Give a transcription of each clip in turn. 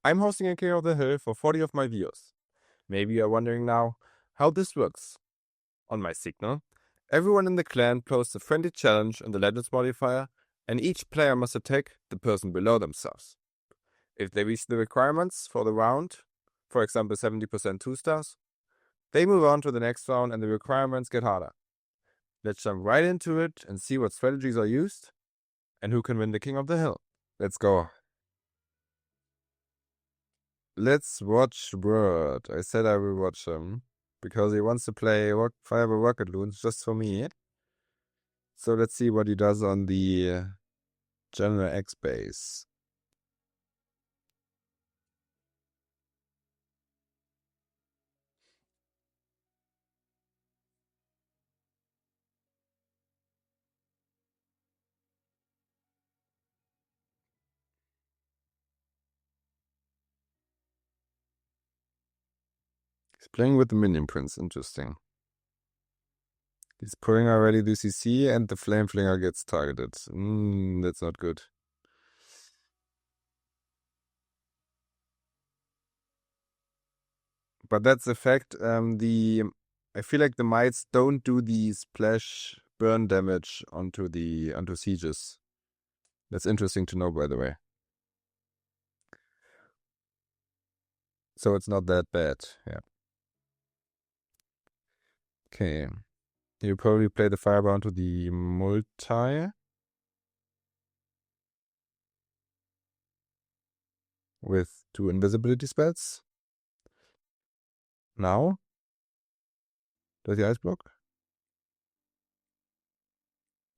I'm hosting a King of the Hill for 40 of my viewers. Maybe you're wondering now how this works. On my signal, everyone in the clan posts a friendly challenge in the Legends modifier, and each player must attack the person below themselves. If they reach the requirements for the round, for example 70% 2 stars, they move on to the next round and the requirements get harder. Let's jump right into it and see what strategies are used and who can win the King of the Hill. Let's go. Let's watch Bird. I said I will watch him because he wants to play Fireball Rocket Loons just for me. So let's see what he does on the General X base. He's playing with the Minion Prince. Interesting. He's pulling already the CC and the Flame Flinger gets targeted. That's not good. But that's the fact. I feel like the mites don't do the splash burn damage onto sieges. That's interesting to know, by the way. So it's not that bad. Yeah. Okay. You probably play the Fireball to the multi. With 2 invisibility spells. Now? Does he ice block?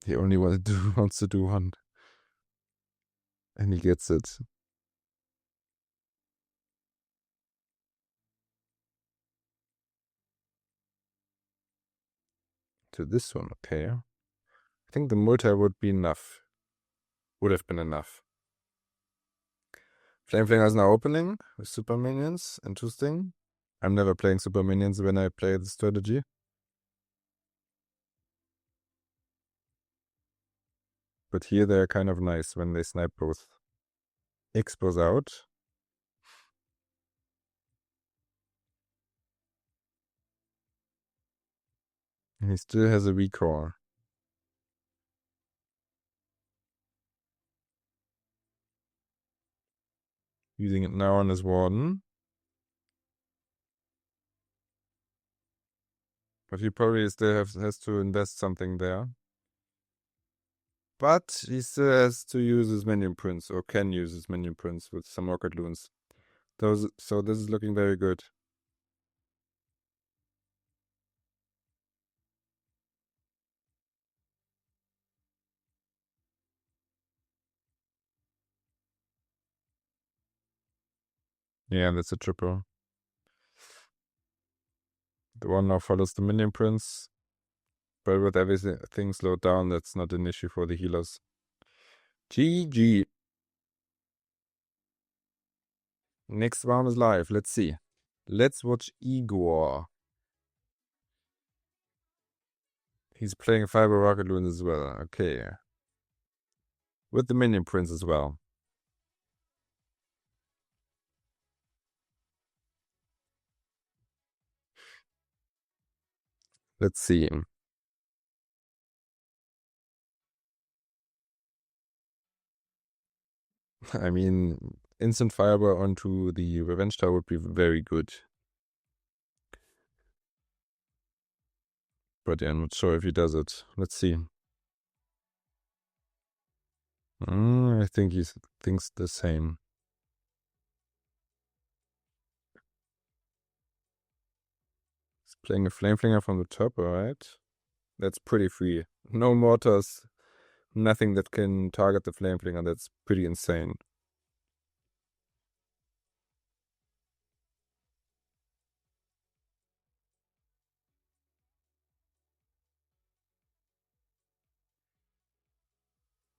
He only wants to do 1. And he gets it. To this one, okay. I think the multi would be enough. Would have been enough. Flame Flinger is now opening with super minions. Interesting. I'm never playing super minions when I play the strategy. But here they're kind of nice when they snipe both. Expos out. And he still has a recall. Using it now on his Warden. But he probably still has to invest something there. But he still has to use his Minion Prince, or can use his Minion Prince with some Rocket Loons. So this is looking very good. Yeah, that's a triple. The one now follows the Minion Prince. But with everything slowed down, that's not an issue for the healers. GG. Next round is live. Let's see. Let's watch Igor. He's playing Fiber Rocket Loon as well. Okay. With the Minion Prince as well. Let's see. I mean, instant fireball onto the Revenge Tower would be very good. But yeah, I'm not sure if he does it. Let's see. I think he thinks the same. He's playing a Flame Flinger from the top, alright. That's pretty free. No mortars, nothing that can target the Flame Flinger. That's pretty insane.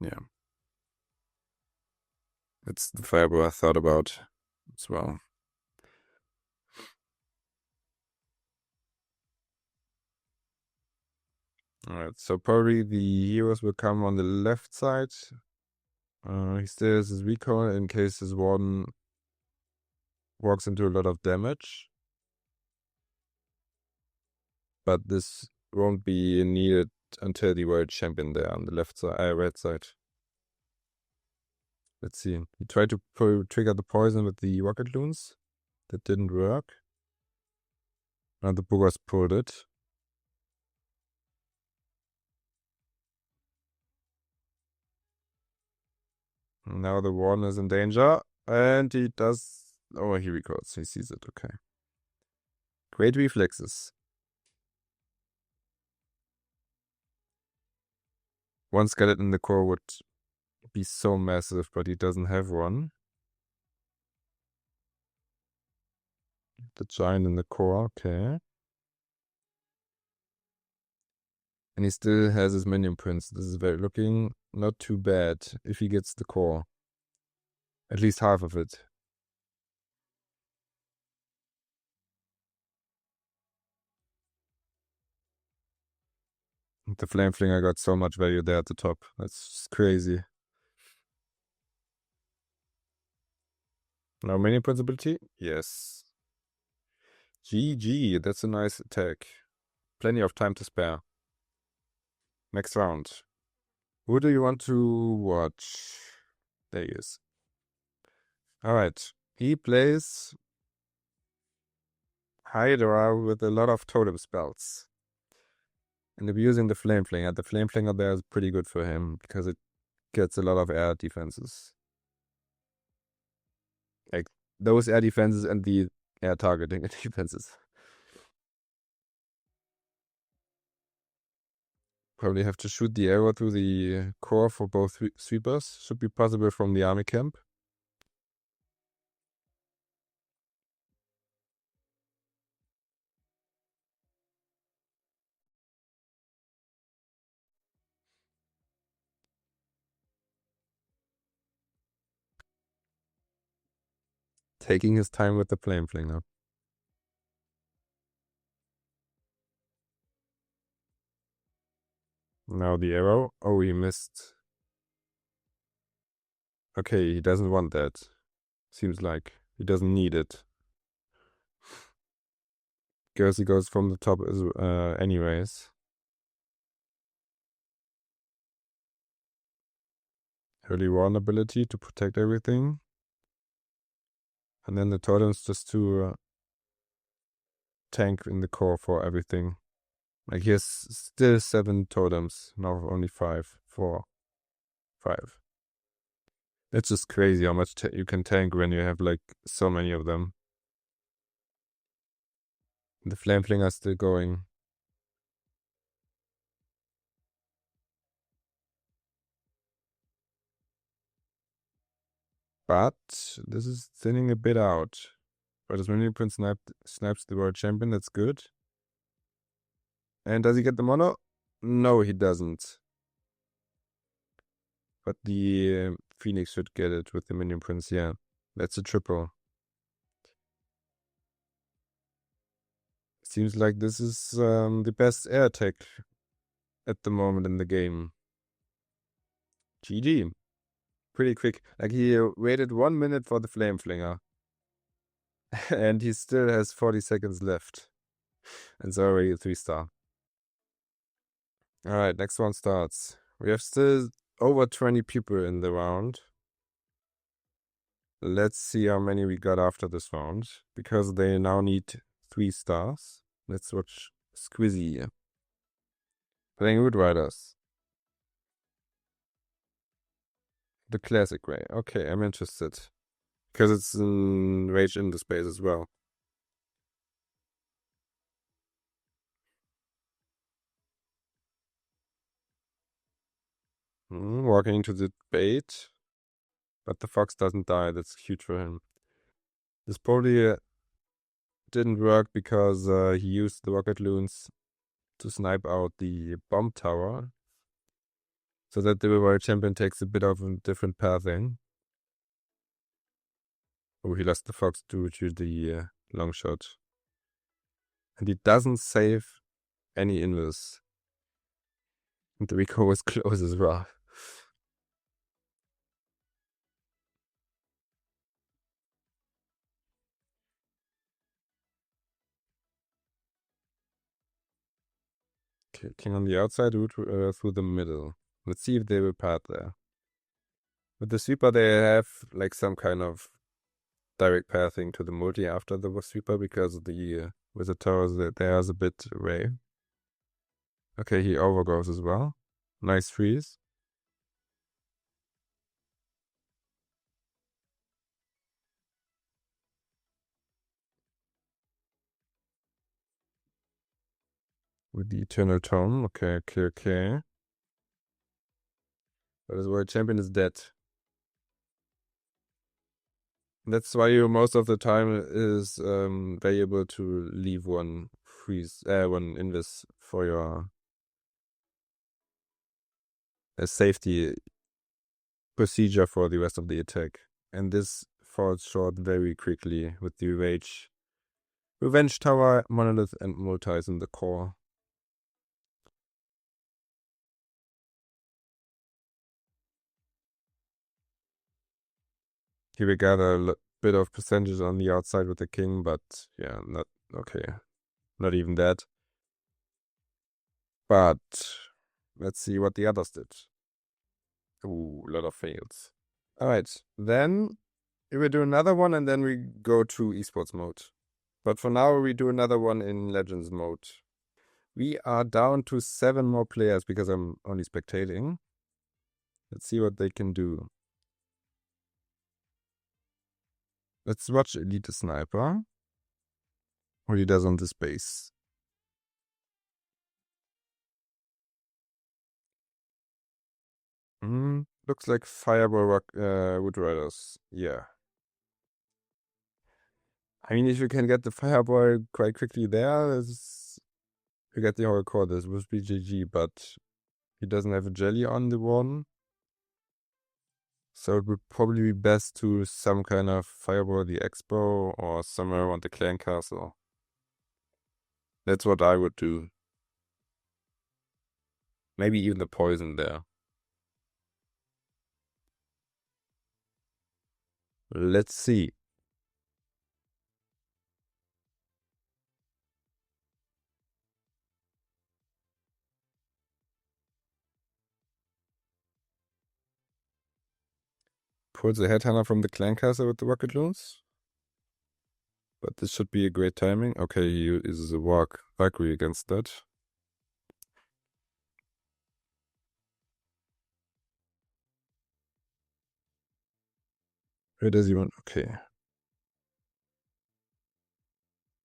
Yeah. It's the fireball I thought about as well. Alright, so probably the heroes will come on the left side. He still has his recall in case his Warden walks into a lot of damage. But this won't be needed until the world champion there on the left side, right side. Let's see. He tried to trigger the poison with the rocket loons. That didn't work. Now the boogers pulled it. Now the warden is in danger. And he does... Oh, here he goes. He sees it. Okay. Great reflexes. One skeleton in the core would be so massive, but he doesn't have one. The giant in the core, okay. And he still has his minion prints. This is looking not too bad if he gets the core. At least half of it. The flame flinger got so much value there at the top. That's crazy. Now minion principality? Yes. GG, that's a nice attack. Plenty of time to spare. Next round. Who do you want to watch? There he is. Alright. He plays Hydra with a lot of totem spells. And abusing the flame flinger. The flame flinger there is pretty good for him because it gets a lot of air defenses. Like those air defenses and the air targeting defenses. Probably have to shoot the arrow through the core for both sweepers. Should be possible from the army camp. Taking his time with the flame flinger. Now the arrow. Oh, he missed. Okay, he doesn't want that. Seems like he doesn't need it. Because he goes from the top anyways. Early warn ability to protect everything. And then the totems just to tank in the core for everything. Like he has still 7 totems. Now only 5. 4. 5. It's just crazy how much you can tank when you have like so many of them. The flame flinger is still going. But this is thinning a bit out. But his minion prince snipes the world champion. That's good. And does he get the mono? No, he doesn't. But the Phoenix should get it with the minion prince. Yeah, that's a triple. Seems like this is the best air attack at the moment in the game. GG. Pretty quick. Like he waited 1 minute for the flame flinger. And he still has 40 seconds left. And it's already a 3-star. Alright, next one starts. We have still over 20 people in the round. Let's see how many we got after this round. Because they now need 3 stars. Let's watch Squizzy. Playing Root Riders. The classic way. Okay, I'm interested. Because it's in Rage in the space as well. Walking into the bait. But the fox doesn't die. That's huge for him. This probably didn't work because he used the rocket loons to snipe out the bomb tower. So that the world champion takes a bit of a different pathing. Oh, he lost the fox due to the long shot. And he doesn't save any invis. And the Rico was close as well. Okay, king on the outside, root through the middle. Let's see if they will path there. With the sweeper, they have like some kind of direct pathing to the multi after the sweeper because the with the towers there's a bit away. Okay, he overgoes as well. Nice freeze. With the eternal tone. Okay. But his world champion is dead. That's why you most of the time is variable to leave one freeze, one invis for your safety procedure for the rest of the attack. And this falls short very quickly with the Revenge Tower, Monolith, and Multis in the core. He will gather a bit of percentage on the outside with the king, but yeah, not okay. Not even that. But let's see what the others did. Ooh, a lot of fails. Alright, then we will do another one and then we go to esports mode. But for now, we do another one in Legends mode. We are down to 7 more players because I'm only spectating. Let's see what they can do. Let's watch Elite Sniper. What he does on this base. Looks like Fireball Wood Riders. Yeah. I mean, if you can get the Fireball quite quickly there, you get the whole core. This would be GG, but he doesn't have a jelly on the one. So it would probably be best to some kind of Fireball the Expo or somewhere around the Clan Castle. That's what I would do. Maybe even the poison there. Let's see. Pulls the Headhunter from the Clan Castle with the Rocket Loons. But this should be a great timing. Okay, he uses a Valkyrie against that. Where does he want? Okay.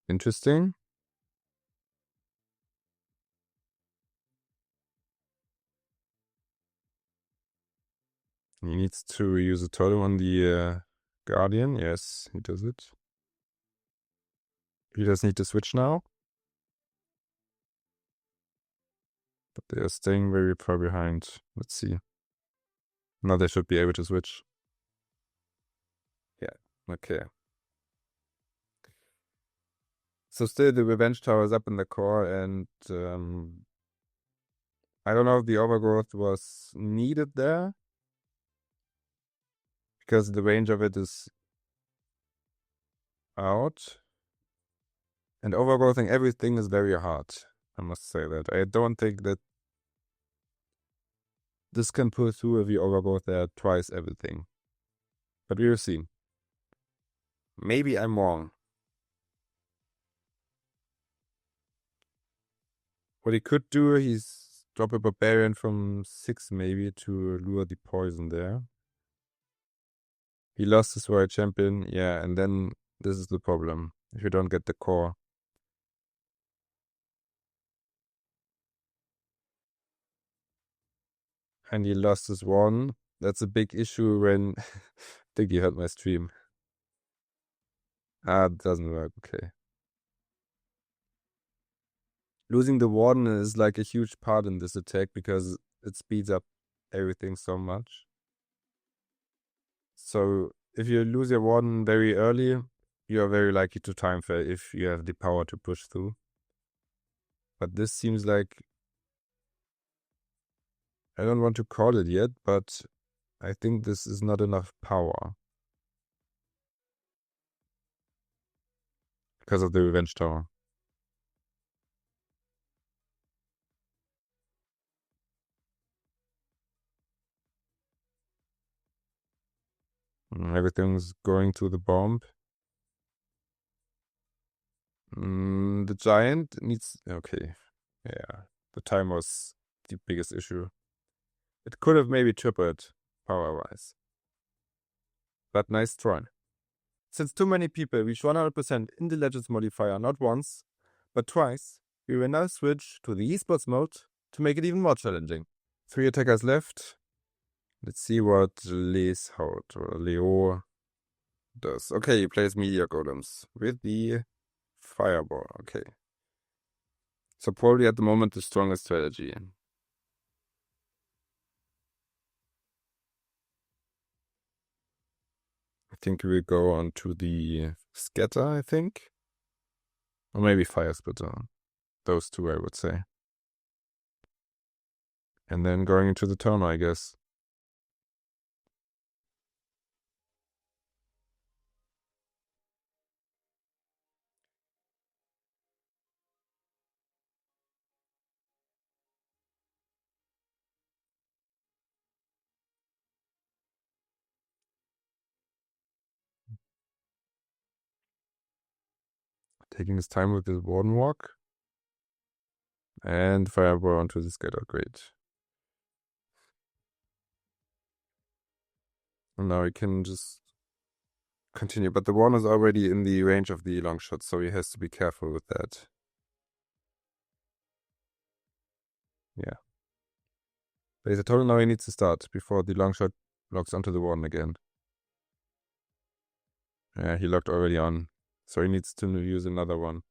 Interesting. He needs to use a totem on the Guardian. Yes, he does it. He does need to switch now. But they are staying very far behind. Let's see. Now they should be able to switch. Yeah, okay. So still the Revenge Tower is up in the core and I don't know if the overgrowth was needed there. Because the range of it is out. And overgrowthing everything is very hard. I must say that. I don't think that this can pull through if you overgrowth there twice everything. But we will see. Maybe I'm wrong. What he could do, he's drop a Barbarian from 6 maybe to lure the poison there. He lost his Warrior Champion, yeah, and then this is the problem. If you don't get the core. And he lost his one. That's a big issue when... I think he heard my stream. Ah, it doesn't work, okay. Losing the warden is like a huge part in this attack because it speeds up everything so much. So if you lose your warden very early, you are very likely to time fail if you have the power to push through. But this seems like... I don't want to call it yet, but I think this is not enough power. Because of the Revenge Tower. Everything's going to the bomb. The giant needs... Okay. Yeah. The time was the biggest issue. It could have maybe tripled power-wise. But nice try. Since too many people reach 100% in the Legends modifier not once, but twice, we will now switch to the Esports mode to make it even more challenging. 3 attackers left. Let's see what Leo does. Okay, he plays Meteorgolems with the Fireball. Okay. So probably at the moment the strongest strategy. I think we'll go on to the Scatter, I think. Or maybe Fire Splitter. Those two, I would say. And then going into the turn, I guess. Taking his time with his Warden Walk. And Fireball onto the Scatter. Great. And now he can just continue. But the Warden is already in the range of the long shot, so he has to be careful with that. Yeah. But he's a total now he needs to start before the long shot locks onto the Warden again. Yeah, he locked already on. So he needs to use another one.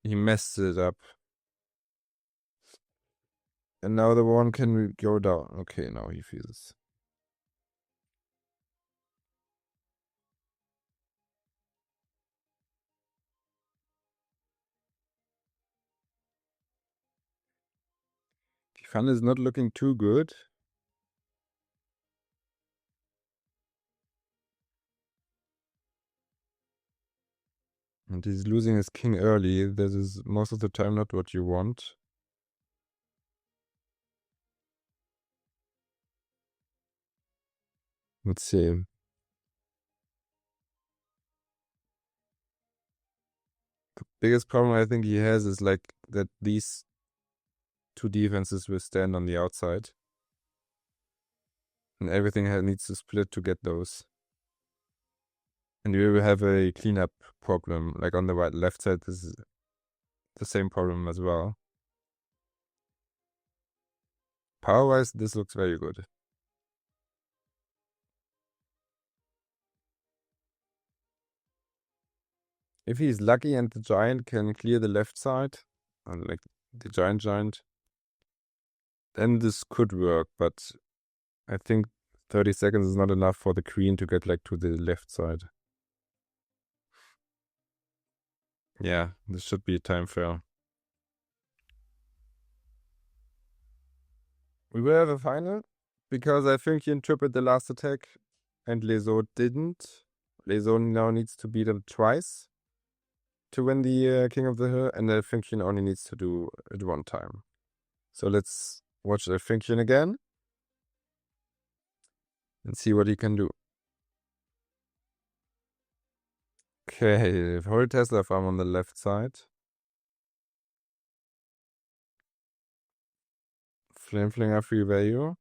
He messed it up. And now the one can go down. Okay, now he fuses. The fun is not looking too good. And he's losing his king early. This is most of the time not what you want. Let's see. The biggest problem I think he has is like that these two defenses will stand on the outside. And everything needs to split to get those. And you will have a cleanup problem. Like on the left side, this is the same problem as well. Power-wise, this looks very good. If he's lucky and the giant can clear the left side, like the giant, then this could work, but I think 30 seconds is not enough for the queen to get like to the left side. Yeah, this should be time fair. We will have a final, because I think he interpreted the last attack and Lezo didn't. Lezo now needs to beat him twice to win the King of the Hill, and I think he only needs to do it one time. So let's watch the Finkian again and see what he can do. Okay, whole Tesla farm on the left side. Flame Flinger free value.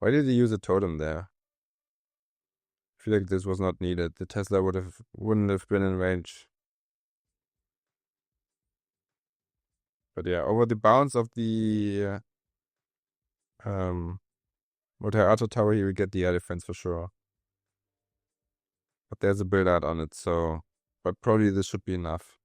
Why did he use a totem there? I feel like this was not needed. The Tesla wouldn't have been in range. But yeah, over the bounds of the Meteor tower, he will get the air defense for sure. But there's a build out on it, so... But probably this should be enough.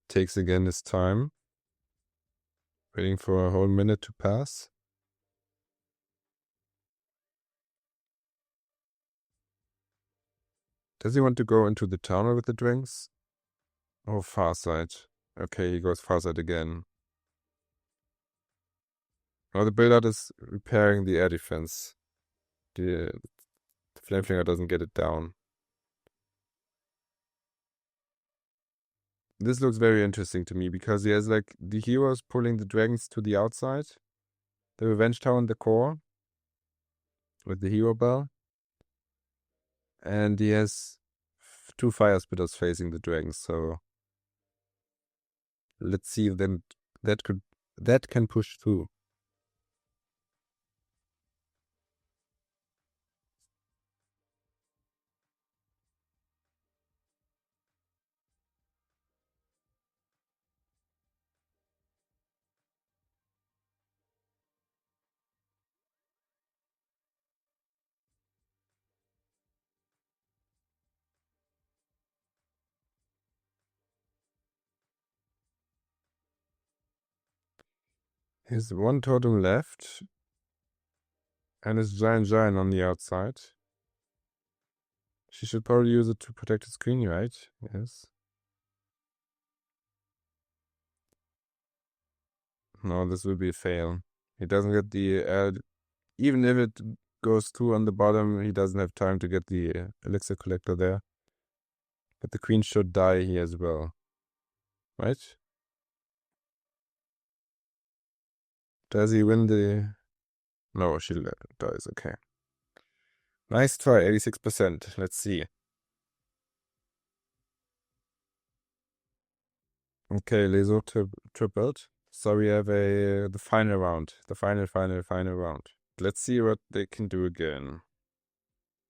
Takes again his time. Waiting for a whole minute to pass. Does he want to go into the tunnel with the drinks? Oh, far side. Okay, he goes far side again. Now the build out is repairing the air defense. Flameflinger doesn't get it down. This looks very interesting to me because he has like the heroes pulling the dragons to the outside, the Revenge Tower in the core with the hero bell, and he has two fire spitters facing the dragons. So let's see if then that can push through. Here's one totem left. And his giant on the outside. She should probably use it to protect his queen, right? Yes. No, this will be a fail. He doesn't get the... even if it goes through on the bottom, he doesn't have time to get the elixir collector there. But the queen should die here as well. Right? Does he win the... No, she dies, okay. Nice try, 86%. Let's see. Okay, Leso tripled. So we have the final round. The final round. Let's see what they can do again.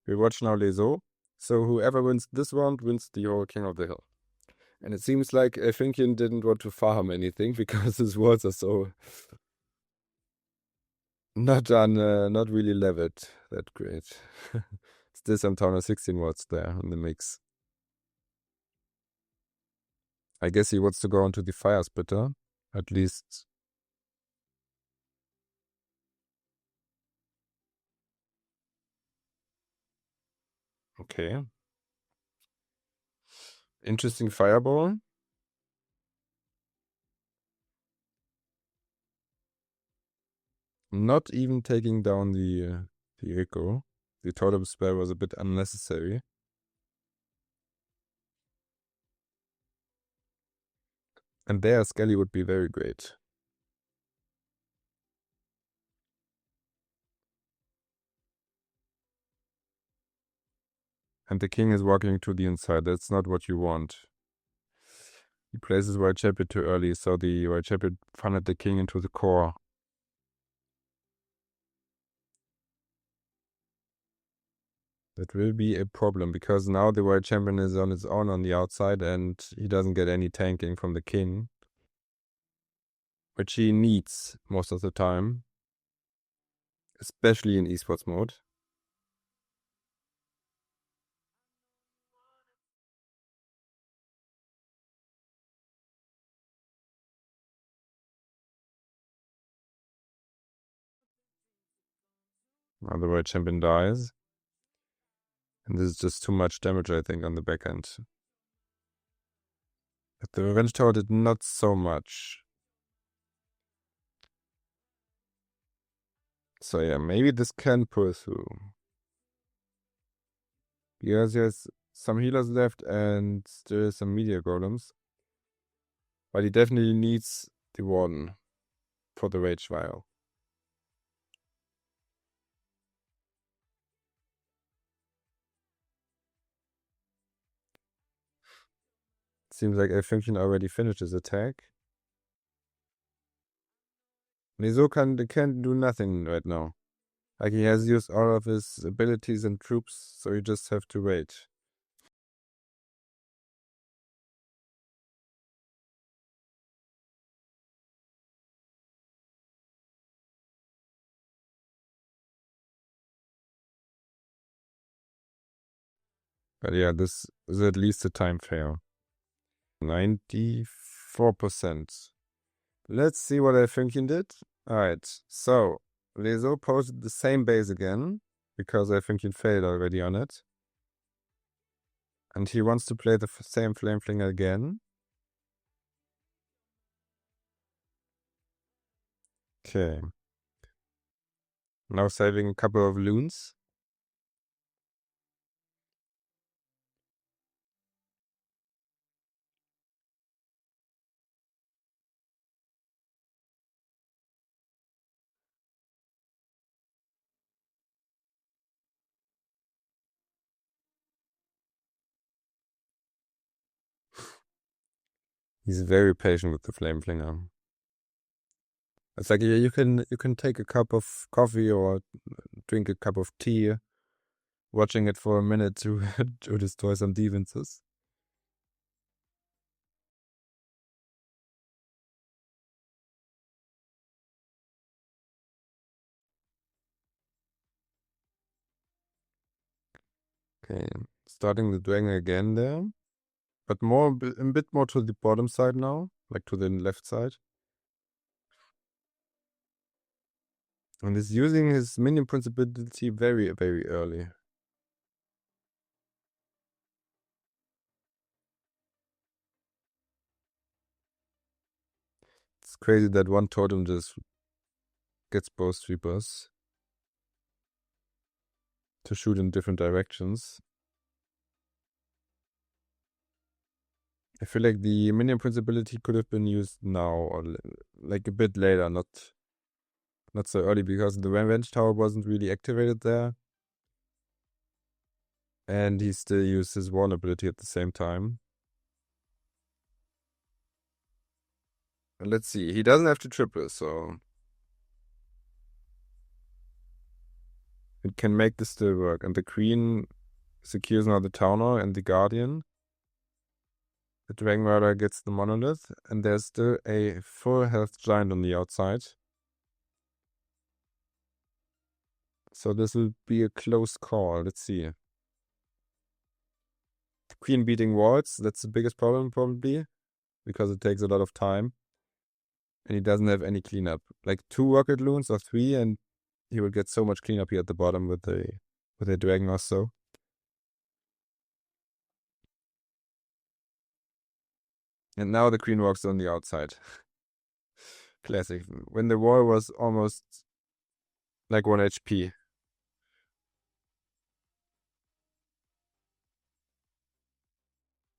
We watch now Leso. So whoever wins this round wins the whole King of the Hill. And it seems like Finkian didn't want to farm anything because his wards are so not really leveled that great. Still some Town 16 wards there in the mix. I guess he wants to go onto the Fire Spitter, at least. Okay. Interesting Fireball. Not even taking down the Echo. The Totem spell was a bit unnecessary. And there, Skelly would be very great. And the king is walking to the inside. That's not what you want. He places White Champion too early, so the White Champion funneled the king into the core. That will be a problem, because now the White Champion is on its own on the outside, and he doesn't get any tanking from the king. Which he needs most of the time. Especially in esports mode. Now the White Champion dies. And this is just too much damage, I think, on the back end. But the Revenge Tower did not so much. So yeah, maybe this can pull through. Because there's some healers left and still some Meteorgolems. But he definitely needs the Warden for the Rage Vial. Seems like Function already finished his attack. Nezo can do nothing right now. Like, he has used all of his abilities and troops, so you just have to wait. But yeah, this is at least a time fail. 94%. Let's see what Function did. Alright, so Lezo posted the same base again, because Function failed already on it. And he wants to play the same Flameflinger again. Okay. Now saving a couple of loons. He's very patient with the flame flinger. It's like you can take a cup of coffee or drink a cup of tea, watching it for a minute to to destroy some defenses. Okay, starting the dragon again there, but a bit more to the bottom side now, like to the left side. And he's using his minion principality very, very early. It's crazy that one totem just gets both sweepers to shoot in different directions. I feel like the minion principality could have been used now or like a bit later, not so early, because the revenge tower wasn't really activated there. And he still used his one ability at the same time. And let's see, he doesn't have to triple, so it can make this still work. And the queen secures now the Towner and the Guardian. The Dragon Rider gets the Monolith, and there's still a full health Giant on the outside. So this will be a close call. Let's see. The Queen beating wards, that's the biggest problem probably, because it takes a lot of time. And he doesn't have any cleanup. Like 2 Rocket Loons or 3, and he will get so much cleanup here at the bottom with a Dragon or so. And now the Queen walks on the outside. Classic. When the wall was almost like 1 HP.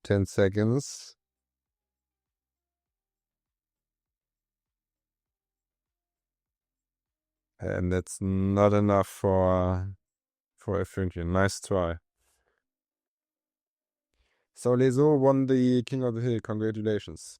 Ten seconds. And that's not enough for a Funkin. Nice try. So Lezo won the King of the Hill. Congratulations.